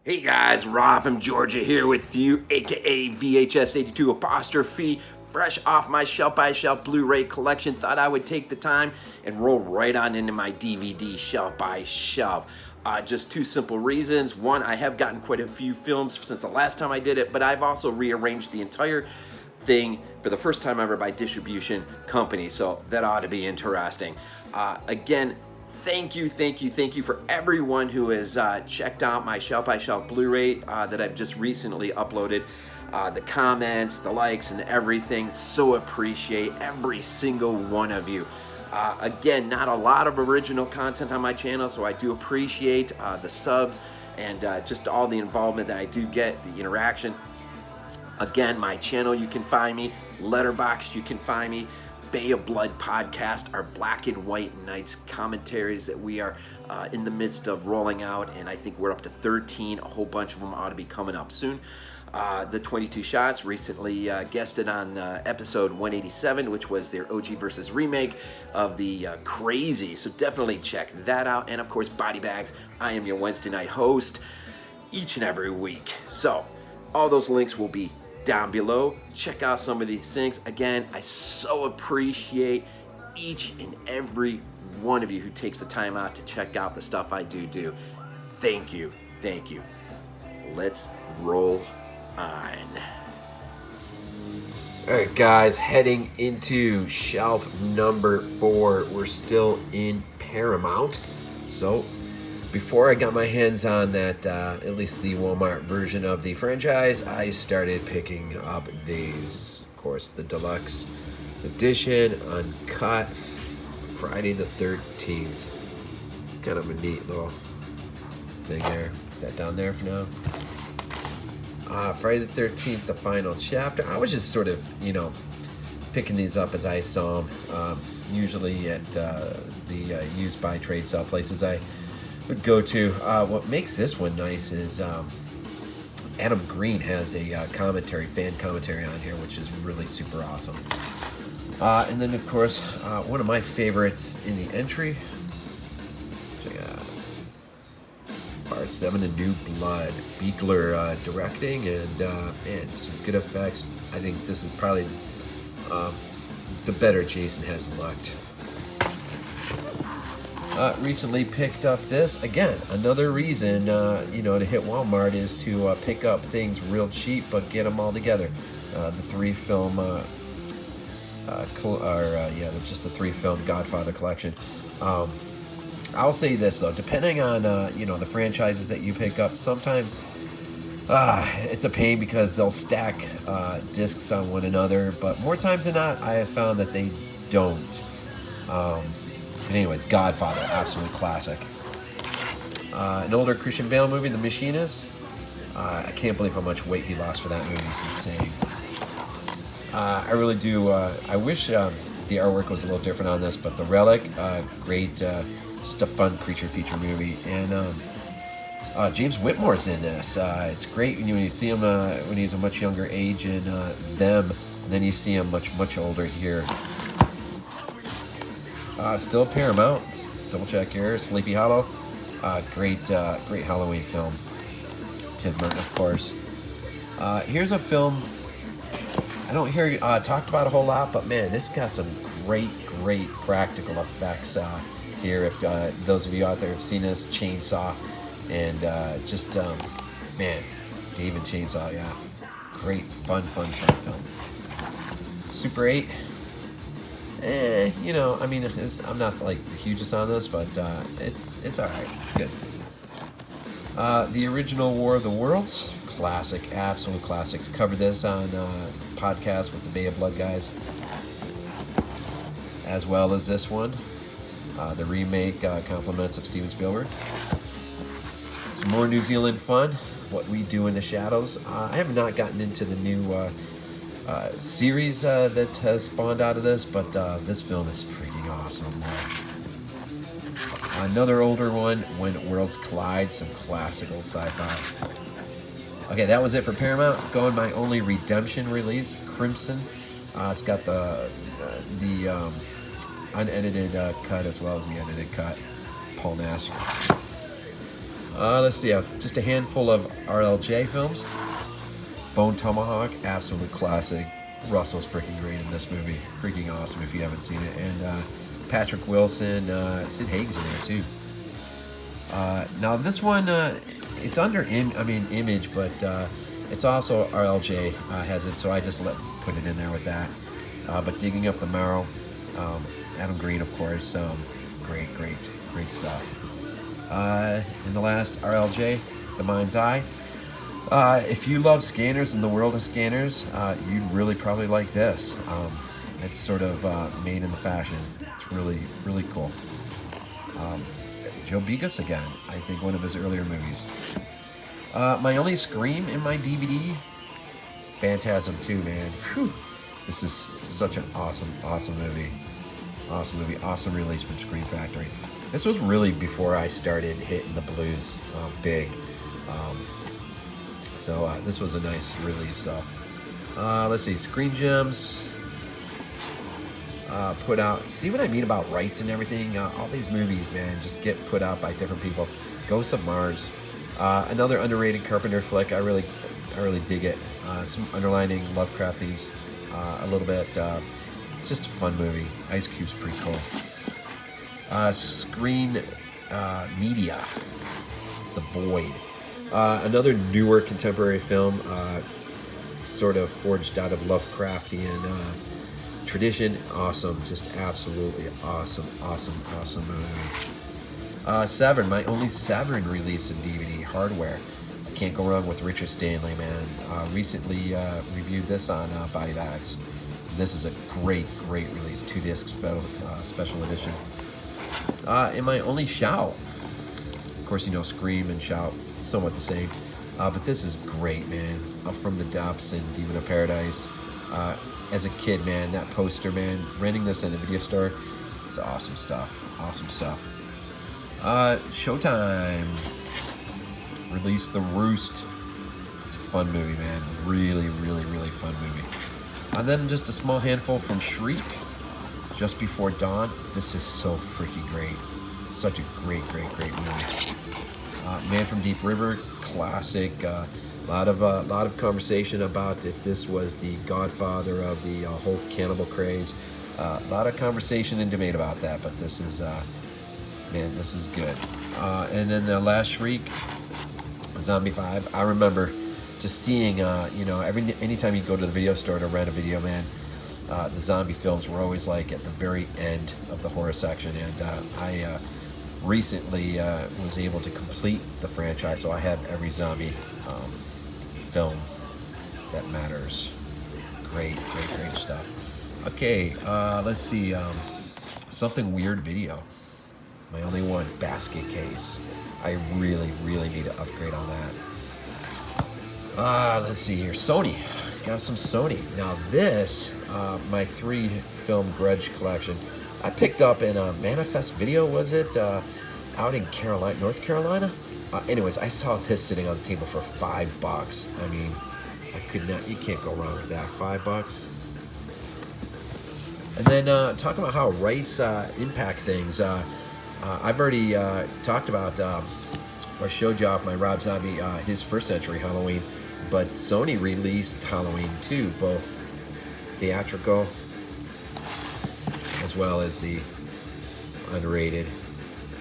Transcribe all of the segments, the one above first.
Hey guys, Rob from Georgia here with you, aka VHS82 apostrophe, fresh off my shelf by shelf Blu-ray collection. Thought I would take the time and roll right on into my DVD shelf by shelf. Just two simple reasons. One, I have gotten quite a few films since the last time I did it, but I've also rearranged the entire thing for the first time ever by distribution company, so that ought to be interesting. Again, thank you for everyone who has checked out my shelf by shelf Blu-ray that I've just recently uploaded. The comments, the likes, and everything. So appreciate every single one of you. Again, not a lot of original content on my channel, so I do appreciate the subs and just all the involvement that I do get, the interaction. Again, my channel, you can find me. Letterboxd, you can find me. Bay of Blood podcast, our black and white nights commentaries that we are in the midst of rolling out, and I think we're up to 13. A whole bunch of them ought to be coming up soon. The 22 Shots recently guested on episode 187, which was their OG versus remake of the Crazies, so definitely check that out. And of course, BodyBags, I am your Wednesday night host each and every week. So all those links will be down below. Check out some of these things. Again, I so appreciate each and every one of you who takes the time out to check out the stuff I do. Thank you. Let's roll on. All right, guys, heading into shelf number 4. We're still in Paramount. So before I got my hands on that, at least the Walmart version of the franchise, I started picking up these. Of course, the deluxe edition, uncut, Friday the 13th. Kind of a neat little thing there. Put that down there for now. Friday the 13th, the final chapter. I was just sort of, picking these up as I saw them. Usually at the used by trade sale places I would go to. What makes this one nice is Adam Green has a fan commentary on here, which is really super awesome. And then, of course, one of my favorites in the entry, Part 7, A New Blood. Beekler directing, and man, some good effects. I think this is probably the better Jason has looked. Recently picked up this. Again, another reason, to hit Walmart is to pick up things real cheap, but get them all together. The 3-film, just the 3-film Godfather collection. I'll say this, though, depending on, the franchises that you pick up, sometimes it's a pain because they'll stack discs on one another, but more times than not, I have found that they don't. But anyways, Godfather, absolute classic. An older Christian Bale movie, The Machinist. I can't believe how much weight he lost for that movie. It's insane. I really do. I wish the artwork was a little different on this, but The Relic, great, just a fun creature feature movie. And James Whitmore's in this. It's great when you see him when he's a much younger age in Them, and then you see him much older here. Still Paramount. Double check here. Sleepy Hollow. Great Halloween film. Tim Burton, of course. Here's a film I don't hear talked about a whole lot, but man, this got some great practical effects here. If those of you out there have seen this, Chainsaw, and man, David Chainsaw, yeah, great, fun film. Super 8. I'm not like the hugest on this, but it's all right. It's good. The original War of the Worlds, classic, absolute classics. Covered this on podcast with the Bay of Blood guys, as well as this one, the remake, compliments of Steven Spielberg. Some more New Zealand fun. What We Do in the Shadows. I have not gotten into the new series that has spawned out of this, but this film is freaking awesome. Another older one, When Worlds Collide, some classic old sci-fi. Okay, that was it for Paramount. Going my only redemption release, Crimson. It's got the unedited cut as well as the edited cut. Paul Nash. Let's see, just a handful of RLJ films. Bone Tomahawk, absolute classic. Russell's freaking great in this movie. Freaking awesome if you haven't seen it. And Patrick Wilson, Sid Haig's in there too. Now this one, it's under Image, but it's also RLJ has it, so I just put it in there with that. But Digging Up the Marrow, Adam Green, of course, great stuff. And the last RLJ, The Mind's Eye. If you love scanners and the world of scanners, you'd really probably like this. It's sort of made in the fashion. It's really cool. Joe Begas again, I think one of his earlier movies. My only Scream in my DVD, Phantasm 2, man. Whew. This is such an awesome movie. Awesome release from Scream Factory. This was really before I started hitting the blues big. So this was a nice release. Let's see, Screen Gems put out. See what I mean about rights and everything? All these movies, man, just get put out by different people. Ghosts of Mars, another underrated Carpenter flick. I really dig it. Some underlining Lovecraft themes, a little bit. It's just a fun movie. Ice Cube's pretty cool. Screen Media, The Void. Another newer contemporary film, sort of forged out of Lovecraftian tradition. Awesome, just absolutely awesome movie. Severin, my only Severin release in DVD, hardware. Can't go wrong with Richard Stanley, man. Recently reviewed this on BodyBags. This is a great release, 2-disc special edition. And my only Shout. Of course, you know Scream and Shout, somewhat the same. But this is great, man. Up from the Depths and Demon of Paradise. As a kid, man, that poster, man, renting this in a video store, it's awesome stuff. Showtime released The Roost. It's a fun movie, man. Really fun movie. And then just a small handful from Shriek, Just Before Dawn. This is so freaking great. Such a great movie. Man from Deep River, classic. Lot of conversation about if this was the godfather of the whole cannibal craze. A lot of conversation and debate about that, but this is, man, this is good. And then the last Shriek, Zombie 5. I remember just seeing, anytime you go to the video store to rent a video, man, the zombie films were always like at the very end of the horror section, and I recently was able to complete the franchise, so I have every zombie film that matters. Great stuff. Okay, let's see, something weird video. My only one, Basket Case. I really need to upgrade on that. Let's see here, Sony. Got some Sony. Now this, my 3-film Grudge collection, I picked up in a Manifest Video, was it? Out in North Carolina? Anyways, I saw this sitting on the table for $5. I mean, you can't go wrong with that, $5. And then talking about how rights impact things, I've already talked about, or showed you off my Rob Zombie, his First Century Halloween, but Sony released Halloween 2, both theatrical as well as the underrated,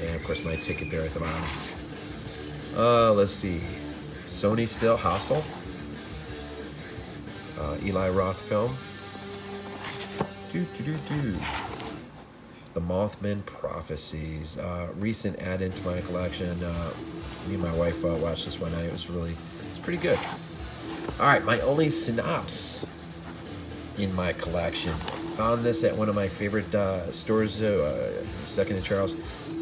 and of course my ticket there at the bottom. Let's see, Sony still Hostel, Eli Roth film. The Mothman Prophecies, recent add into my collection. Me and my wife watched this one night. It's pretty good. All right, my only Synopsis in my collection. Found this at one of my favorite stores, Second and Charles.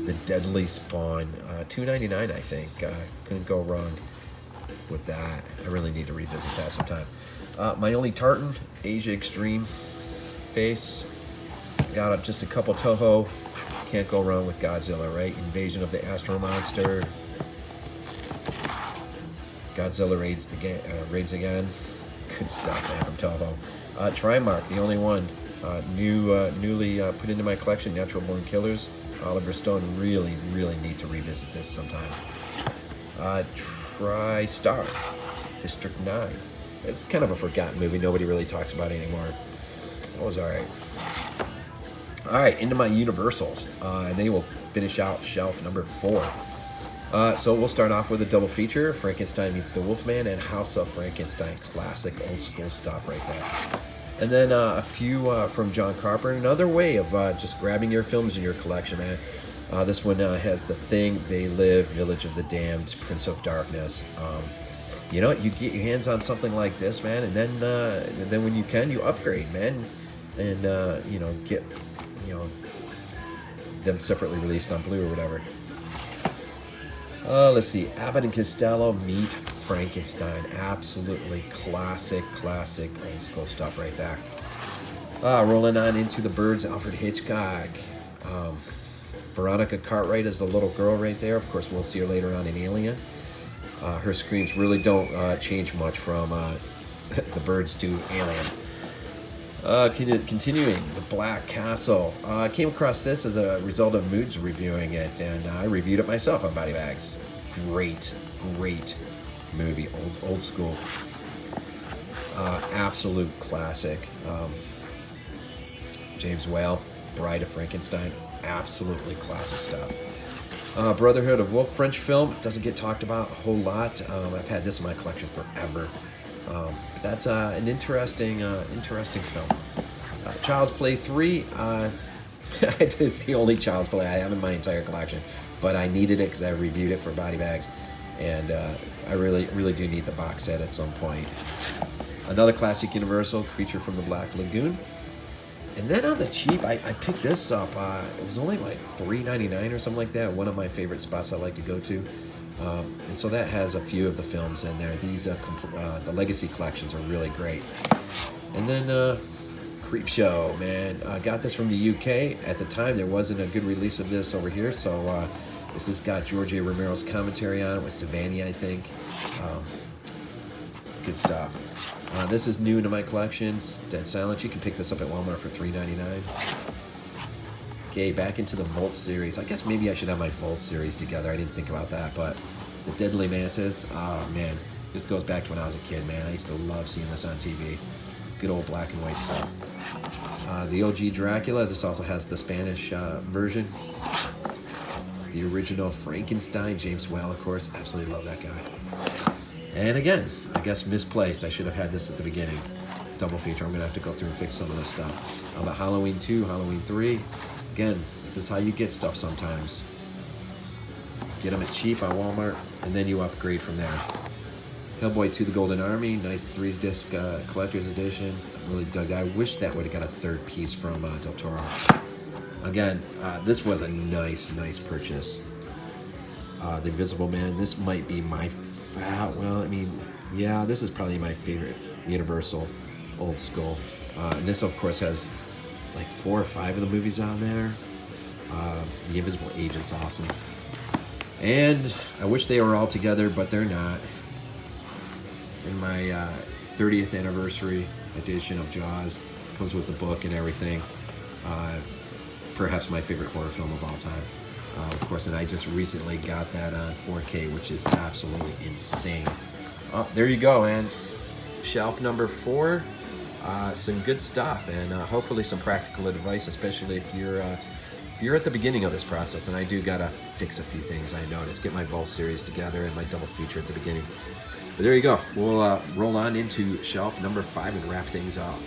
The Deadly Spawn, $2.99, I think. Couldn't go wrong with that. I really need to revisit that sometime. My only Tartan, Asia Extreme base. Got just a couple Toho. Can't go wrong with Godzilla, right? Invasion of the Astro Monster. Godzilla raids again. Good stuff, man, from Toho. Trimark, the only one. Newly put into my collection, Natural Born Killers. Oliver Stone, really need to revisit this sometime. TriStar, District 9. It's kind of a forgotten movie. Nobody really talks about it anymore. That was all right. All right, into my Universals. And they will finish out shelf number 4. So we'll start off with a double feature, Frankenstein Meets the Wolfman and House of Frankenstein. Classic, old school stuff right there. And then a few from John Carpenter. Another way of just grabbing your films in your collection, man. This one has The Thing, They Live, Village of the Damned, Prince of Darkness. You know, you get your hands on something like this, man, and then when you can, you upgrade, man, and you know, get them separately released on Blu or whatever. Let's see, Abbott and Costello Meet Frankenstein. Absolutely classic old school stuff right there. Rolling on into The Birds, Alfred Hitchcock. Veronica Cartwright is the little girl right there. Of course, we'll see her later on in Alien. Her screams really don't change much from The Birds to Alien. Continuing, The Black Castle. I came across this as a result of Moodz reviewing it, and I reviewed it myself on BodyBags. Great movie, old school. Absolute classic. James Whale, Bride of Frankenstein. Absolutely classic stuff. Brotherhood of Wolf, French film, doesn't get talked about a whole lot. I've had this in my collection forever. But that's an interesting film. Child's Play 3, it's the only Child's Play I have in my entire collection, but I needed it because I reviewed it for BodyBags, and I really do need the box set at some point. Another classic Universal, Creature from the Black Lagoon. And then on the cheap, I picked this up. It was only like $3.99 or something like that. One of my favorite spots I like to go to. And so that has a few of the films in there. These the Legacy collections are really great. And then Creepshow, man. I got this from the UK. At the time, there wasn't a good release of this over here. So this has got George A. Romero's commentary on it with Savannah, I think. Good stuff. This is new to my collections. Dead Silence. You can pick this up at Walmart for $3.99. Okay, back into the Volt series. I guess maybe I should have my Volt series together. I didn't think about that, but the Deadly Mantis. Oh man, this goes back to when I was a kid, man. I used to love seeing this on TV. Good old black and white stuff. The OG Dracula. This also has the Spanish version. The original Frankenstein. James Whale, of course. Absolutely love that guy. And again, I guess misplaced. I should have had this at the beginning. Double feature. I'm going to have to go through and fix some of this stuff. How about Halloween 2, Halloween 3? Again, this is how you get stuff sometimes. Get them at cheap on Walmart, and then you upgrade from there. Hellboy 2, The Golden Army. Nice 3-disc collector's edition. I really dug that. I wish that would have got a third piece from Del Toro. Again, this was a nice purchase. The Invisible Man. This might be my... well, I mean, yeah, this is probably my favorite Universal old school. And this, of course, has like 4 or 5 of the movies on there. The Invisible Agent's awesome. And I wish they were all together, but they're not. In my 30th anniversary edition of Jaws, comes with the book and everything. Perhaps my favorite horror film of all time. Of course, and I just recently got that on 4K, which is absolutely insane. Oh, there you go, man. Shelf number 4. Some good stuff, and hopefully some practical advice, especially if you're at the beginning of this process. And I do gotta fix a few things I noticed. Get my Vol series together and my double feature at the beginning. But there you go. We'll roll on into shelf number 5 and wrap things up.